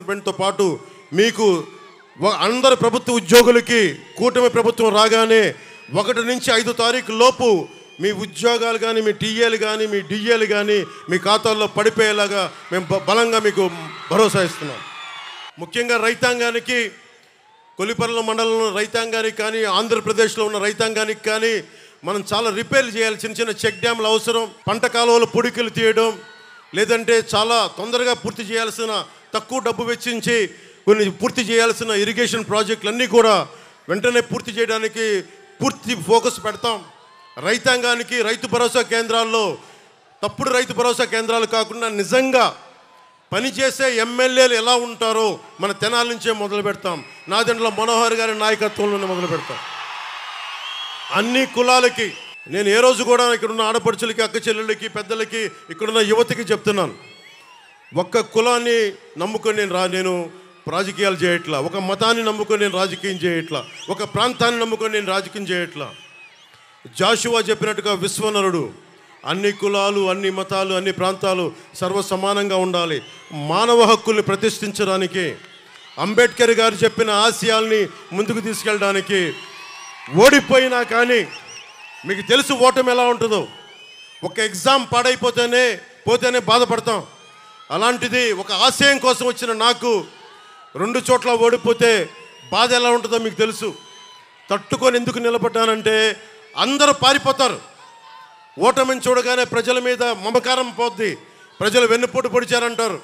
డెవలప్మెంట్తో పాటు మీకు అందరి ప్రభుత్వ ఉద్యోగులకి కూటమి ప్రభుత్వం రాగానే 1 నుంచి 5 తారీఖు లోపు మీ ఉద్యోగాలు కానీ, మీ టీఏలు కానీ, మీ డిఏలు కానీ మీ ఖాతాల్లో పడిపోయేలాగా మేము బలంగా మీకు భరోసా ఇస్తున్నాం. ముఖ్యంగా రైతాంగానికి, కొల్లిపర్ల మండలంలో రైతాంగానికి కానీ, ఆంధ్రప్రదేశ్లో ఉన్న రైతాంగానికి కానీ మనం చాలా రిపేర్లు చేయాలి. చిన్న చిన్న చెక్ డ్యామ్లు అవసరం, పంట కాలువలు పొడికలు తీయడం, లేదంటే చాలా తొందరగా పూర్తి చేయాల్సిన, తక్కువ డబ్బు వెచ్చించి కొన్ని పూర్తి చేయాల్సిన ఇరిగేషన్ ప్రాజెక్టులన్నీ కూడా వెంటనే పూర్తి చేయడానికి పూర్తి ఫోకస్ పెడతాం. రైతాంగానికి రైతు భరోసా కేంద్రాల్లో తప్పుడు రైతు భరోసా కేంద్రాలు కాకుండా నిజంగా పనిచేసే ఎమ్మెల్యేలు ఎలా ఉంటారో మన తెనాలి నుంచే మొదలు పెడతాం. నాదెండ్ల మనోహర్ గారి నాయకత్వంలోనే మొదలు పెడతాం. అన్ని కులాలకి నేను ఏ రోజు కూడా ఇక్కడున్న ఆడపడుచులకి, అక్క చెల్లెళ్ళకి, పెద్దలకి, ఇక్కడున్న యువతకి చెప్తున్నాను, ఒక్క కులాన్ని నమ్ముకొని నేను రాజకీయాలు చేయట్లా, ఒక మతాన్ని నమ్ముకొని నేను రాజకీయం చేయట్లా, ఒక ప్రాంతాన్ని నమ్ముకొని నేను రాజకీయం చేయట్లా. జాషువా చెప్పినట్టుగా విశ్వనరుడు, అన్ని కులాలు, అన్ని మతాలు, అన్ని ప్రాంతాలు సర్వసమానంగా ఉండాలి. మానవ హక్కుల్ని ప్రతిష్ఠించడానికి, అంబేద్కర్ గారు చెప్పిన ఆశయాల్ని ముందుకు తీసుకెళ్ళడానికి, ఓడిపోయినా కానీ మీకు తెలుసు ఓటమి ఎలా ఉంటుందో. ఒక ఎగ్జామ్ పోతేనే బాధపడతాం. అలాంటిది ఒక ఆశయం కోసం వచ్చిన నాకు 2 చోట్ల ఓడిపోతే బాధ ఎలా ఉంటుందో మీకు తెలుసు. తట్టుకొని ఎందుకు నిలబడ్డానంటే అందరూ పారిపోతారు. ఓటమిని చూడగానే ప్రజల మీద మమకారం పోద్ది, ప్రజలు వెన్నుపోటు పొడిచారంటారు.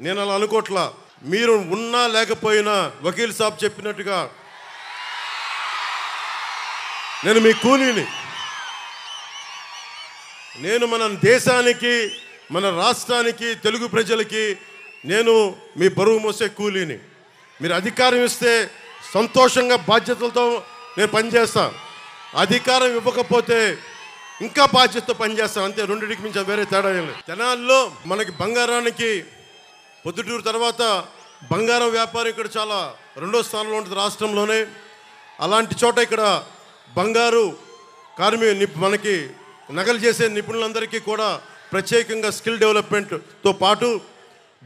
నేను అలా అనుకోవట్లా. మీరు ఉన్నా లేకపోయినా వకీల్ సాబ్ చెప్పినట్టుగా నేను మీ కూలీని. నేను మన దేశానికి, మన రాష్ట్రానికి, తెలుగు ప్రజలకి నేను మీ బరువు మోసే కూలీని. మీరు అధికారం ఇస్తే సంతోషంగా బాధ్యతలతో నేను పనిచేస్తాను. అధికారం ఇవ్వకపోతే ఇంకా బాధ్యతతో పనిచేస్తాను. అంతే, రెండింటికి మించి వేరే తేడా ఏం లేదు. తెనాలిలో మనకి బంగారానికి పొద్దుటూరు తర్వాత బంగారం వ్యాపారం ఇక్కడ చాలా 2వ స్థానంలో ఉంటుంది రాష్ట్రంలోనే. అలాంటి చోట ఇక్కడ బంగారు మనకి నగలు చేసే నిపుణులందరికీ కూడా ప్రత్యేకంగా స్కిల్ డెవలప్మెంట్తో పాటు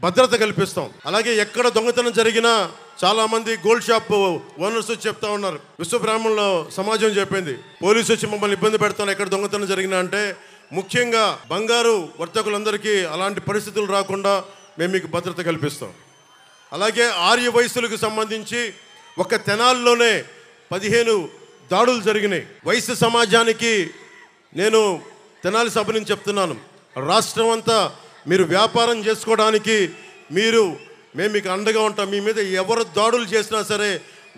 భద్రత కల్పిస్తాం. అలాగే ఎక్కడ దొంగతనం జరిగినా చాలామంది గోల్డ్ షాప్ ఓనర్స్ వచ్చి చెప్తా ఉన్నారు. విశ్వబ్రాహ్మణుల సమాజం చెప్పింది, పోలీసు వచ్చి మమ్మల్ని ఇబ్బంది పెడతాను ఎక్కడ దొంగతనం జరిగినా అంటే. ముఖ్యంగా బంగారు వర్తకులందరికీ అలాంటి పరిస్థితులు రాకుండా మేము మీకు భద్రత కల్పిస్తాం. అలాగే ఆర్య వయసులకు సంబంధించి ఒక తెనాల్లోనే 15 దాడులు జరిగినాయి. వయసు సమాజానికి నేను తెనాలి సభ నుంచి చెప్తున్నాను, రాష్ట్రం అంతా మీరు వ్యాపారం చేసుకోవడానికి మేము మీకు అండగా ఉంటాం. మీ మీద ఎవరు దాడులు చేసినా సరే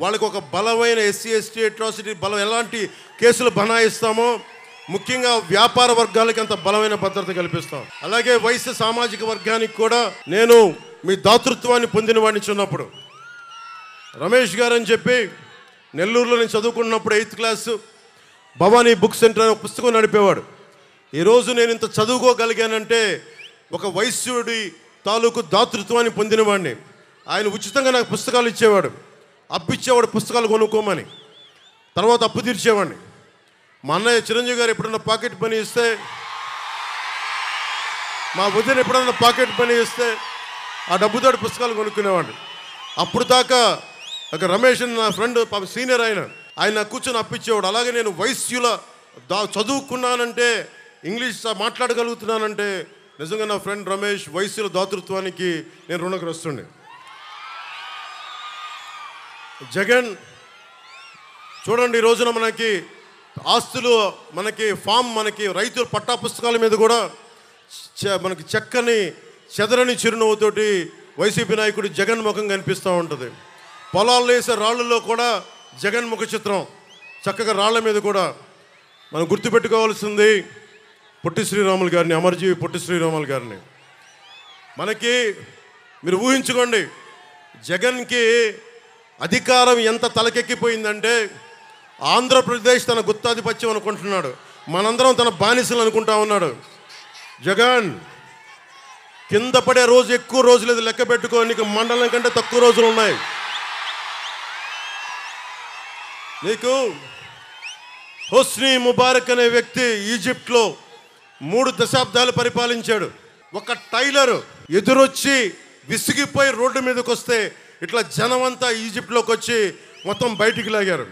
వాళ్ళకి ఒక బలమైన ఎస్సీ ఎస్టీ అట్రాసిటీ ఎలాంటి కేసులు బనాయిస్తామో ముఖ్యంగా వ్యాపార వర్గాలకి అంత బలమైన భద్రత కల్పిస్తాం. అలాగే వయసు సామాజిక వర్గానికి కూడా నేను మీ దాతృత్వాన్ని పొందిన వాడిని చిన్నప్పుడు. రమేష్ గారు అని చెప్పి నెల్లూరులో నేను చదువుకున్నప్పుడు 8th class Bhavani book centre అనే పుస్తకం నడిపేవాడు. ఈరోజు నేను ఇంత చదువుకోగలిగానంటే ఒక వైశ్యుడి తాలూకు దాతృత్వాన్ని పొందినవాడిని. ఆయన ఉచితంగా నాకు పుస్తకాలు ఇచ్చేవాడు, అప్పిచ్చేవాడు పుస్తకాలు కొనుక్కోమని. తర్వాత అప్పు తీర్చేవాడిని. మా అన్నయ్య చిరంజీవి గారు ఎప్పుడన్నా పాకెట్ పని ఇస్తే, మా వదిన ఎప్పుడన్నా పాకెట్ పని ఇస్తే ఆ డబ్బుతోటి పుస్తకాలు కొనుక్కునేవాడిని. అప్పుడు దాకా ఒక రమేష్ నా ఫ్రెండ్ సీనియర్ ఆయన కూర్చొని అప్పిచ్చేవాడు. అలాగే నేను వైశ్యుల చదువుకున్నానంటే, ఇంగ్లీష్ మాట్లాడగలుగుతున్నానంటే నిజంగా నా ఫ్రెండ్ రమేష్ వైశ్యుల దాతృత్వానికి నేను రుణగ్రస్తుండే. జగన్ చూడండి, ఈ రోజున మనకి ఆస్తులు, మనకి ఫామ్, మనకి రైతుల పట్టా పుస్తకాల మీద కూడా మనకి చక్కని చెదరని చిరునవ్వుతోటి వైసీపీ నాయకుడు జగన్ ముఖం కనిపిస్తూ ఉంటుంది. పొలాలు వేసే రాళ్ళల్లో కూడా జగన్ ముఖ చిత్రం చక్కగా రాళ్ల మీద కూడా. మనం గుర్తుపెట్టుకోవాల్సింది పొట్టి శ్రీరాములు గారిని, అమరజీవి పొట్టి శ్రీరాములు గారిని. మనకి మీరు ఊహించుకోండి, జగన్కి అధికారం ఎంత తలకెక్కిపోయిందంటే ఆంధ్రప్రదేశ్ తన గుత్తాధిపత్యం అనుకుంటున్నాడు, మనందరం తన బానిసలు అనుకుంటా ఉన్నాడు. జగన్ కింద పడే రోజు ఎక్కువ రోజులు లేదు, లెక్క పెట్టుకో, నీకు మండలం కంటే తక్కువ రోజులు ఉన్నాయి. నీకు హోస్ని ముబారక్ అనే వ్యక్తి ఈజిప్ట్లో 3 దశాబ్దాలు పరిపాలించాడు. ఒక టైలర్ ఎదురొచ్చి విసిగిపోయి రోడ్డు మీదకి వస్తే ఇట్లా జనం అంతా ఈజిప్ట్లోకి వచ్చి మొత్తం బయటికి లాగారు.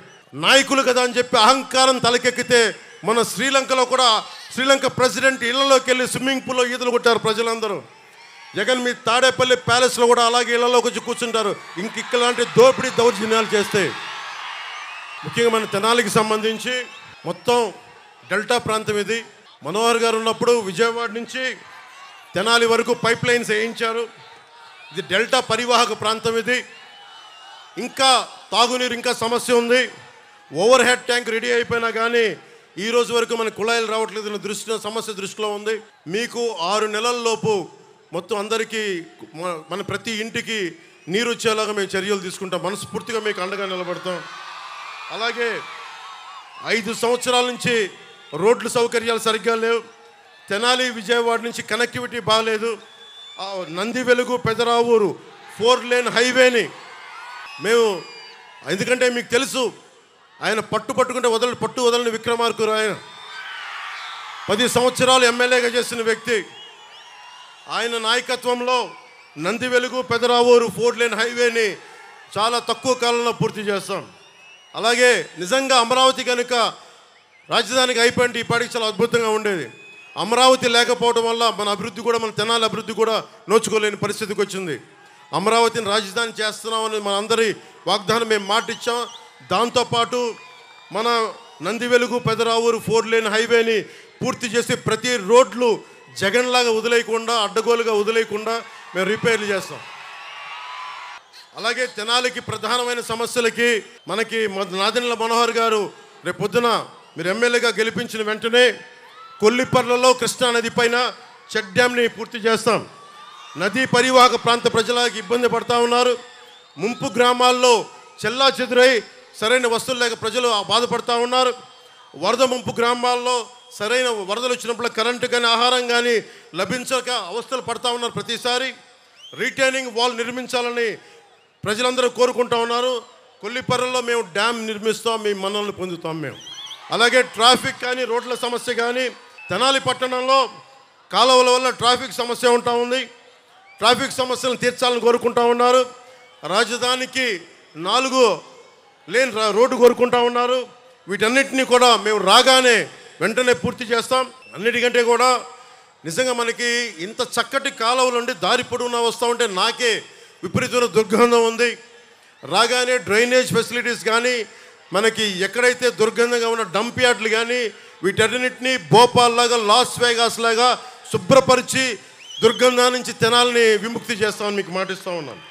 నాయకులు కదా అని చెప్పి అహంకారం తలకెక్కితే మన శ్రీలంకలో కూడా శ్రీలంక ప్రెసిడెంట్ ఇళ్లలోకి వెళ్ళి స్విమ్మింగ్ పూల్లో ఈతలు కొట్టారు ప్రజలందరూ. జగన్ మీ తాడేపల్లి ప్యాలెస్లో కూడా అలాగే ఇళ్లలోకి వచ్చి కూర్చుంటారు ఇలాంటి దోపిడీ దౌర్జన్యాలు చేస్తే. ముఖ్యంగా మన తెనాలికి సంబంధించి మొత్తం డెల్టా ప్రాంతం ఇది. మనోహర్ గారు ఉన్నప్పుడు విజయవాడ నుంచి తెనాలి వరకు పైప్ లైన్స్ వేయించారు. ఇది డెల్టా పరివాహక ప్రాంతం. ఇది ఇంకా తాగునీరు ఇంకా సమస్య ఉంది. ఓవర్ హెడ్ ట్యాంక్ రెడీ అయిపోయినా కానీ ఈ రోజు వరకు మన కుళాయిలు రావట్లేదు. సమస్య దృష్టిలో ఉంది. మీకు 6 నెలల్లోపు మొత్తం అందరికీ మన ప్రతి ఇంటికి నీరు వచ్చేలాగా మేము చర్యలు తీసుకుంటాం. మనస్ఫూర్తిగా మీకు అండగా నిలబడతాం. అలాగే 5 సంవత్సరాల నుంచి రోడ్లు సౌకర్యాలు సరిగ్గా లేవు. తెనాలి విజయవాడ నుంచి కనెక్టివిటీ బాగాలేదు. నంది వెలుగు పెదరావూరు 4 లేన్ హైవేని మేము, ఎందుకంటే మీకు తెలుసు ఆయన పట్టుకుంటే పట్టు వదలని విక్రమార్కుడు. ఆయన 10 సంవత్సరాలు ఎమ్మెల్యేగా చేసిన వ్యక్తి. ఆయన నాయకత్వంలో నంది వెలుగు పెదరావూరు 4 లేన్ హైవేని చాలా తక్కువ కాలంలో పూర్తి చేస్తాం. అలాగే నిజంగా అమరావతి కనుక రాజధానికి అయిపోయింది ఈ పాటికి చాలా అద్భుతంగా ఉండేది. అమరావతి లేకపోవడం వల్ల మన అభివృద్ధి కూడా, మన తెనాలి అభివృద్ధి కూడా నోచుకోలేని పరిస్థితికి వచ్చింది. అమరావతిని రాజధాని చేస్తున్నామని మన అందరి వాగ్దానం మేము మాట ఇచ్చాం. దాంతోపాటు మన నంది వెలుగు పెదరావూరు 4 లేన్ హైవేని పూర్తి చేసి ప్రతి రోడ్లు జగన్లాగా వదిలేయకుండా, అడ్డగోలుగా వదిలేయకుండా మేము రిపేర్లు చేస్తాం. అలాగే తెనాలికి ప్రధానమైన సమస్యలకి మనకి నాదెండ్ల మనోహర్ గారు రేపు పొద్దున మీరు ఎమ్మెల్యేగా గెలిపించిన వెంటనే కొల్లిపర్లలో కృష్ణానది పైన చెక్ డ్యామ్ని పూర్తి చేస్తాం. నదీ పరివాహక ప్రాంత ప్రజలకు ఇబ్బంది పడుతూ ఉన్నారు. ముంపు గ్రామాల్లో చెల్లా చెదురై సరైన వస్తువులు లేక ప్రజలు బాధపడుతూ ఉన్నారు. వరద ముంపు గ్రామాల్లో సరైన వరదలు వచ్చినప్పుడు కరెంటు కానీ ఆహారం కానీ లభించక అవస్థలు పడుతూ ఉన్నారు. ప్రతిసారి రీటైనింగ్ వాల్ నిర్మించాలని ప్రజలందరూ కోరుకుంటూ ఉన్నారు. కొల్లిపర్రలో మేము డ్యామ్ నిర్మిస్తాం, మీ మన్ననలు పొందుతాం మేము. అలాగే ట్రాఫిక్ కానీ రోడ్ల సమస్య కానీ తెనాలి పట్టణంలో కాలువల వల్ల ట్రాఫిక్ సమస్య ఉంటా ఉంది. ట్రాఫిక్ సమస్యలను తీర్చాలని కోరుకుంటా ఉన్నారు. రాజధానికి 4 లేన్ రోడ్డు కోరుకుంటా ఉన్నారు. వీటన్నిటినీ కూడా మేము రాగానే వెంటనే పూర్తి చేస్తాం. అన్నిటికంటే కూడా నిజంగా మనకి ఇంత చక్కటి కాలువలు ఉండి దారి పొడవునా వస్తూ ఉంటే నాకే విపరీతమైన దుర్గంధం ఉంది. రాగానే డ్రైనేజ్ ఫెసిలిటీస్ కానీ, మనకి ఎక్కడైతే దుర్గంధంగా ఉన్న డంప్ యార్డ్లు కానీ వీటన్నిటినీ భోపాల్ లాగా, లాస్ వేగాస్ లాగా శుభ్రపరిచి దుర్గంధం నుంచి తెనాలని విముక్తి చేస్తామని మీకు మాటిస్తూ ఉన్నాను.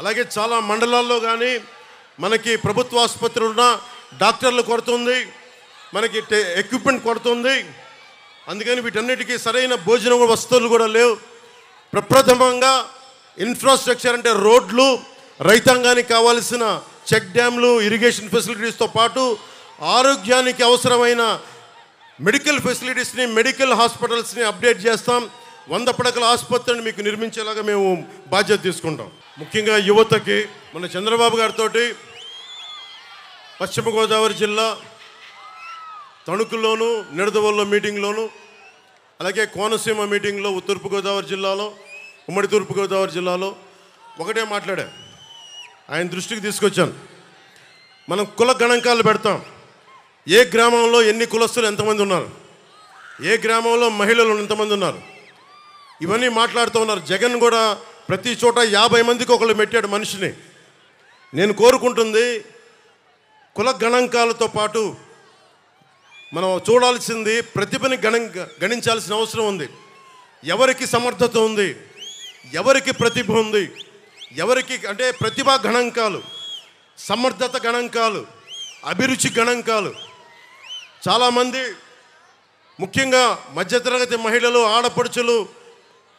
అలాగే చాలా మండలాల్లో కానీ మనకి ప్రభుత్వ ఆసుపత్రులు ఉన్న డాక్టర్లు కొడుతుంది, మనకి ఎక్విప్మెంట్ కొడుతుంది. అందుకని వీటన్నిటికీ సరైన భోజనం వస్తువులు కూడా లేవు. ప్రప్రథమంగా ఇన్ఫ్రాస్ట్రక్చర్ అంటే రోడ్లు, రైతాంగానికి కావాల్సిన చెక్ డ్యామ్లు, ఇరిగేషన్ ఫెసిలిటీస్తో పాటు ఆరోగ్యానికి అవసరమైన మెడికల్ ఫెసిలిటీస్ని, మెడికల్ హాస్పిటల్స్ని అప్డేట్ చేస్తాం. 100 పడకల ఆసుపత్రిని మీకు నిర్మించేలాగా మేము బాధ్యత తీసుకుంటాం. ముఖ్యంగా యువతకి మన చంద్రబాబు గారితో పశ్చిమ గోదావరి జిల్లా తణుకులోను, నిడదవోలులో మీటింగ్లోను, అలాగే కోనసీమ మీటింగ్లో తూర్పుగోదావరి జిల్లాలో, ఉమ్మడి తూర్పుగోదావరి జిల్లాలో ఒకటే మాట్లాడా. ఆయన దృష్టికి తీసుకొచ్చాను. మనం కుల గణాంకాలు పెడతాం. ఏ గ్రామంలో ఎన్ని కులస్తులు ఎంతమంది ఉన్నారు, ఏ గ్రామంలో మహిళలు ఎంతమంది ఉన్నారు, ఇవన్నీ మాట్లాడుతూ ఉన్నారు. జగన్ కూడా ప్రతి చోట 50 మందికి ఒకళ్ళు పెట్టాడు మనిషిని. నేను కోరుకుంటుంది కుల గణాంకాలతో పాటు మనం చూడాల్సింది ప్రతిభని గణించాల్సిన అవసరం ఉంది. ఎవరికి సమర్థత ఉంది, ఎవరికి ప్రతిభ ఉంది, ఎవరికి అంటే ప్రతిభా గణాంకాలు, సమర్థత గణాంకాలు, అభిరుచి గణాంకాలు. చాలామంది ముఖ్యంగా మధ్యతరగతి మహిళలు, ఆడపడుచులు,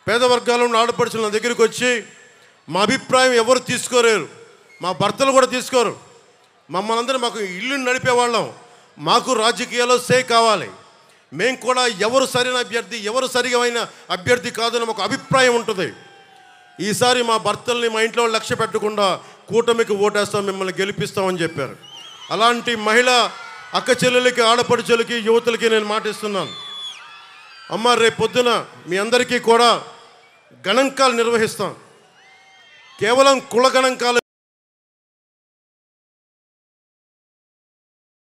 పేద వర్గాల ఉన్న ఆడపడుచులు నా దగ్గరికి వచ్చి మా అభిప్రాయం ఎవరు తీసుకోలేరు, మా భర్తలు కూడా తీసుకోరు, మమ్మల్ని అందరూ మాకు ఇల్లు నడిపేవాళ్ళం, మాకు రాజకీయాల్లో సే కావాలి, మేము కూడా ఎవరు సరైన అభ్యర్థి, ఎవరు సరిగైన అభ్యర్థి కాదని మాకు అభిప్రాయం ఉంటుంది. ఈసారి మా భర్తల్ని మా ఇంట్లో లక్ష్య పెట్టకుండా కూటమికి ఓటేస్తాం, మిమ్మల్ని గెలిపిస్తామని చెప్పారు. అలాంటి మహిళ అక్క చెల్లెలకి, ఆడపడుచులకి, యువతులకి నేను మాటిస్తున్నాను. అమ్మ రేపు పొద్దున మీ అందరికీ కూడా గణాంకాలు నిర్వహిస్తాం. కేవలం కుల గణాంకాలు